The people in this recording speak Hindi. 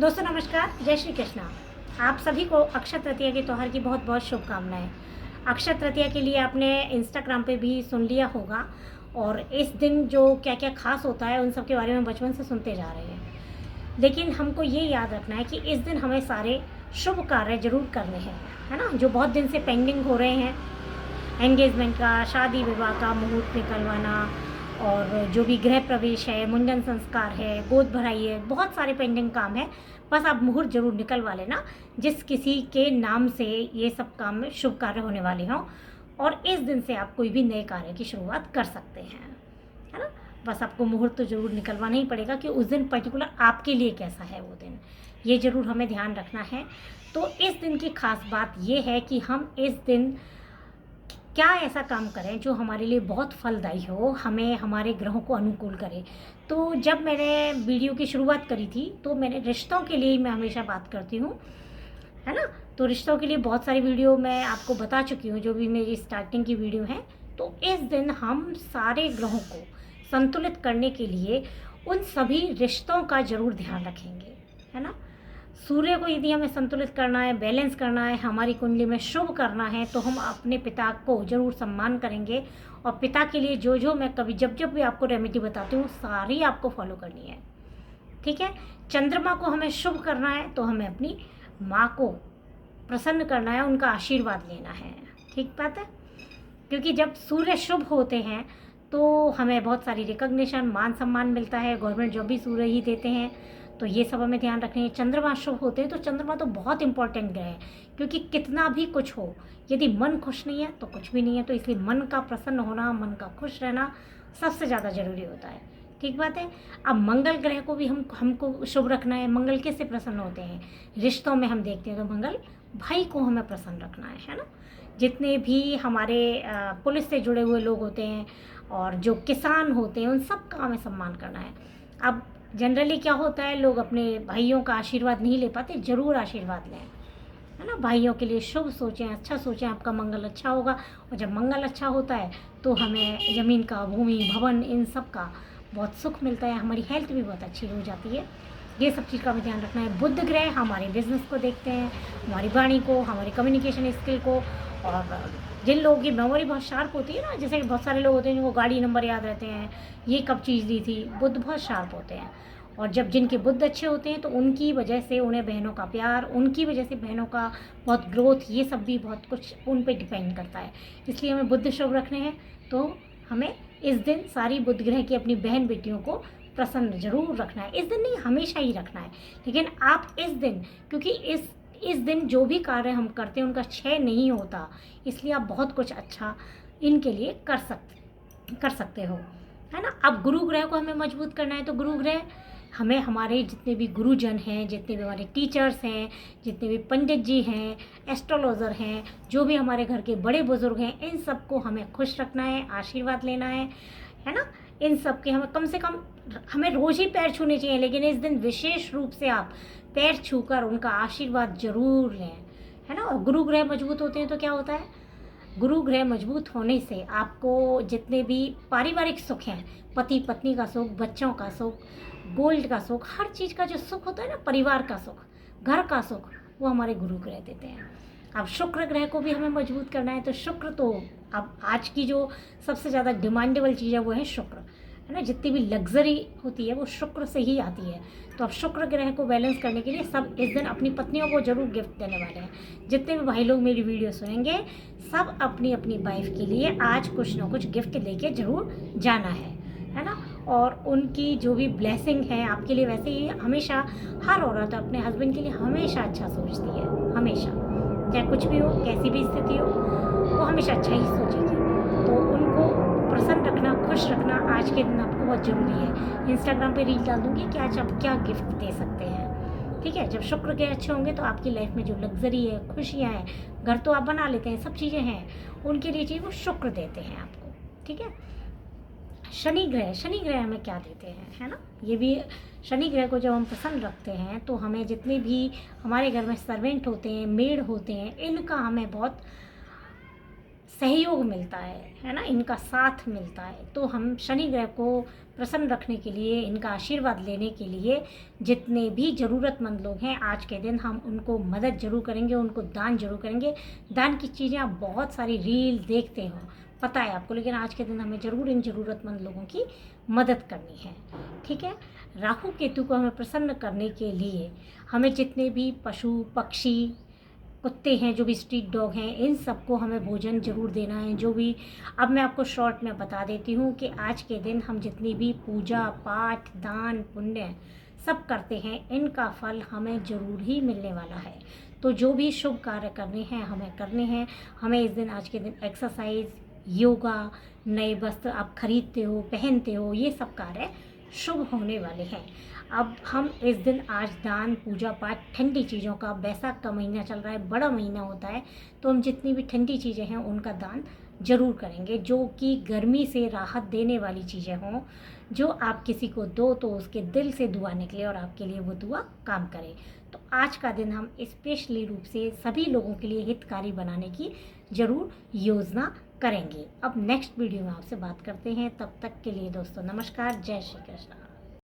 दोस्तों नमस्कार, जय श्री कृष्णा। आप सभी को अक्षय तृतीया के त्यौहार की बहुत बहुत शुभकामनाएं। अक्षय तृतीया के लिए आपने इंस्टाग्राम पे भी सुन लिया होगा और इस दिन जो क्या क्या खास होता है उन सब के बारे में बचपन से सुनते जा रहे हैं। लेकिन हमको ये याद रखना है कि इस दिन हमें सारे शुभ कार्य जरूर करने हैं, है ना, जो बहुत दिन से पेंडिंग हो रहे हैं। एंगेजमेंट का, शादी विवाह का मुहूर्त निकलवाना, और जो भी गृह प्रवेश है, मुंडन संस्कार है, गोद भराई है, बहुत सारे पेंडिंग काम है। बस आप मुहूर्त जरूर निकलवा लेना जिस किसी के नाम से ये सब काम में शुभ कार्य होने वाले हों, और इस दिन से आप कोई भी नए कार्य की शुरुआत कर सकते हैं, है ना। बस आपको मुहूर्त तो ज़रूर निकलवाना ही पड़ेगा कि उस दिन पर्टिकुलर आपके लिए कैसा है वो दिन, ये ज़रूर हमें ध्यान रखना है। तो इस दिन की खास बात ये है कि हम इस दिन क्या ऐसा काम करें जो हमारे लिए बहुत फलदायी हो, हमें हमारे ग्रहों को अनुकूल करे। तो जब मैंने वीडियो की शुरुआत करी थी तो मैंने रिश्तों के लिए ही मैं हमेशा बात करती हूँ, है ना। तो रिश्तों के लिए बहुत सारी वीडियो मैं आपको बता चुकी हूँ, जो भी मेरी स्टार्टिंग की वीडियो है। तो इस दिन हम सारे ग्रहों को संतुलित करने के लिए उन सभी रिश्तों का ज़रूर ध्यान रखेंगे, है ना। सूर्य को यदि हमें संतुलित करना है, बैलेंस करना है, हमारी कुंडली में शुभ करना है, तो हम अपने पिता को ज़रूर सम्मान करेंगे। और पिता के लिए जो जो मैं कभी जब जब भी आपको रेमेडी बताती हूँ सारी आपको फॉलो करनी है, ठीक है। चंद्रमा को हमें शुभ करना है तो हमें अपनी माँ को प्रसन्न करना है, उनका आशीर्वाद लेना है, ठीक बात है। क्योंकि जब सूर्य शुभ होते हैं तो हमें बहुत सारी रिकॉग्निशन, मान सम्मान मिलता है, गवर्नमेंट जॉब भी सूर्य ही देते हैं। तो ये सब हमें ध्यान रखना है। चंद्रमा शुभ होते हैं तो चंद्रमा तो बहुत इंपॉर्टेंट ग्रह है, क्योंकि कितना भी कुछ हो, यदि मन खुश नहीं है तो कुछ भी नहीं है। तो इसलिए मन का प्रसन्न होना, मन का खुश रहना सबसे ज़्यादा ज़रूरी होता है, ठीक बात है। अब मंगल ग्रह को भी हमको शुभ रखना है। मंगल किससे प्रसन्न होते हैं? रिश्तों में हम देखते हैं तो मंगल भाई को हमें प्रसन्न रखना है ना। जितने भी हमारे पुलिस से जुड़े हुए लोग होते हैं और जो किसान होते हैं उन सब का हमें सम्मान करना है। अब जनरली क्या होता है, लोग अपने भाइयों का आशीर्वाद नहीं ले पाते, ज़रूर आशीर्वाद लें, है ना। भाइयों के लिए शुभ सोचें, अच्छा सोचें, आपका मंगल अच्छा होगा। और जब मंगल अच्छा होता है तो हमें ज़मीन का, भूमि, भवन, इन सब का बहुत सुख मिलता है, हमारी हेल्थ भी बहुत अच्छी हो जाती है। ये सब चीज़ का हमें ध्यान रखना है। बुध ग्रह हमारे बिजनेस को देखते हैं, हमारी वाणी को, हमारी कम्युनिकेशन स्किल को। और जिन लोगों की मेमोरी बहुत शार्प होती है ना, जैसे बहुत सारे लोग होते हैं जिनको गाड़ी नंबर याद रहते हैं, ये कब चीज़ दी थी, बुध बहुत शार्प होते हैं। और जब जिनके बुध अच्छे होते हैं तो उनकी वजह से उन्हें बहनों का प्यार, उनकी वजह से बहनों का बहुत ग्रोथ, ये सब भी बहुत कुछ उन पे डिपेंड करता है। इसलिए हमें बुध शुभ रखने हैं। तो हमें इस दिन सारी बुध ग्रह की अपनी बहन बेटियों को प्रसन्न जरूर रखना है। इस दिन नहीं, हमेशा ही रखना है। लेकिन आप इस दिन, क्योंकि इस दिन जो भी कार्य हम करते हैं उनका क्षय नहीं होता, इसलिए आप बहुत कुछ अच्छा इनके लिए कर सकते हो, है ना। अब गुरु ग्रह को हमें मजबूत करना है। तो गुरु ग्रह हमें, हमारे जितने भी गुरुजन हैं, जितने भी हमारे टीचर्स हैं, जितने भी पंडित जी हैं, एस्ट्रोलॉजर हैं, जो भी हमारे घर के बड़े बुजुर्ग हैं, इन सबको हमें खुश रखना है, आशीर्वाद लेना है ना। इन सब के हमें कम से कम, हमें रोज़ ही पैर छूने चाहिए, लेकिन इस दिन विशेष रूप से आप पैर छूकर उनका आशीर्वाद जरूर लें, है ना। और गुरु ग्रह मजबूत होते हैं तो क्या होता है, गुरु ग्रह मजबूत होने से आपको जितने भी पारिवारिक सुख हैं, पति पत्नी का सुख, बच्चों का सुख, गोल्ड का सुख, हर चीज़ का जो सुख होता है ना, परिवार का सुख, घर का सुख, वो हमारे गुरु ग्रह देते हैं। अब शुक्र ग्रह को भी हमें मजबूत करना है। तो शुक्र तो अब आज की जो सबसे ज़्यादा डिमांडेबल चीज़ है वो है शुक्र, है ना। जितनी भी लग्जरी होती है वो शुक्र से ही आती है। तो अब शुक्र ग्रह को बैलेंस करने के लिए सब इस दिन अपनी पत्नियों को ज़रूर गिफ्ट देने वाले हैं। जितने भी भाई लोग मेरी वीडियो सुनेंगे, सब अपनी अपनी वाइफ के लिए आज कुछ ना कुछ गिफ्ट लेके ज़रूर जाना है ना। और उनकी जो भी ब्लेसिंग है आपके लिए, वैसे ही हमेशा हर औरत अपने हस्बैंड के लिए हमेशा अच्छा सोचती है, हमेशा, चाहे कुछ भी हो, कैसी भी स्थिति हो, वो हमेशा अच्छा ही सोचेगी। तो उनको प्रसन्न रखना, खुश रखना आज के दिन आपको बहुत ज़रूरी है। इंस्टाग्राम पे रील डाल दूँगी कि आज आप क्या गिफ्ट दे सकते हैं, ठीक है। जब शुक्र के अच्छे होंगे तो आपकी लाइफ में जो लग्जरी है, खुशियाँ हैं, घर तो आप बना लेते हैं, सब चीज़ें हैं, उनके लिए चीज़ वो शुक्र देते हैं आपको, ठीक है। शनि ग्रह हमें क्या देते हैं, है ना। ये भी शनि ग्रह को जब हम प्रसन्न रखते हैं तो हमें जितने भी हमारे घर में सर्वेंट होते हैं, मेड होते हैं, इनका हमें बहुत सहयोग मिलता है ना, इनका साथ मिलता है। तो हम शनि ग्रह को प्रसन्न रखने के लिए, इनका आशीर्वाद लेने के लिए जितने भी ज़रूरतमंद लोग हैं आज के दिन हम उनको मदद ज़रूर करेंगे, उनको दान ज़रूर करेंगे। दान की चीज़ें आप बहुत सारी रील देखते हो, पता है आपको, लेकिन आज के दिन हमें ज़रूर इन ज़रूरतमंद लोगों की मदद करनी है। ठीक है, राहु केतु को हमें प्रसन्न करने के लिए हमें जितने भी पशु पक्षी कुत्ते हैं, जो भी स्ट्रीट डॉग हैं, इन सबको हमें भोजन ज़रूर देना है। जो भी, अब मैं आपको शॉर्ट में बता देती हूँ कि आज के दिन हम जितनी भी पूजा पाठ दान पुण्य सब करते हैं, इनका फल हमें ज़रूर ही मिलने वाला है। तो जो भी शुभ कार्य करने हैं हमें करने हैं। हमें इस दिन, आज के दिन एक्सरसाइज, योगा, नए वस्त्र आप खरीदते हो, पहनते हो, ये सब कार्य शुभ होने वाले हैं। अब हम इस दिन आज दान पूजा पाठ ठंडी चीज़ों का, बैसाख का महीना चल रहा है, बड़ा महीना होता है, तो हम जितनी भी ठंडी चीज़ें हैं उनका दान ज़रूर करेंगे, जो कि गर्मी से राहत देने वाली चीज़ें हों। जो आप किसी को दो तो उसके दिल से दुआ निकले और आपके लिए वो दुआ काम करे। तो आज का दिन हम स्पेशली रूप से सभी लोगों के लिए हितकारी बनाने की ज़रूर योजना करेंगे। अब नेक्स्ट वीडियो में आपसे बात करते हैं, तब तक के लिए दोस्तों नमस्कार, जय श्री कृष्ण।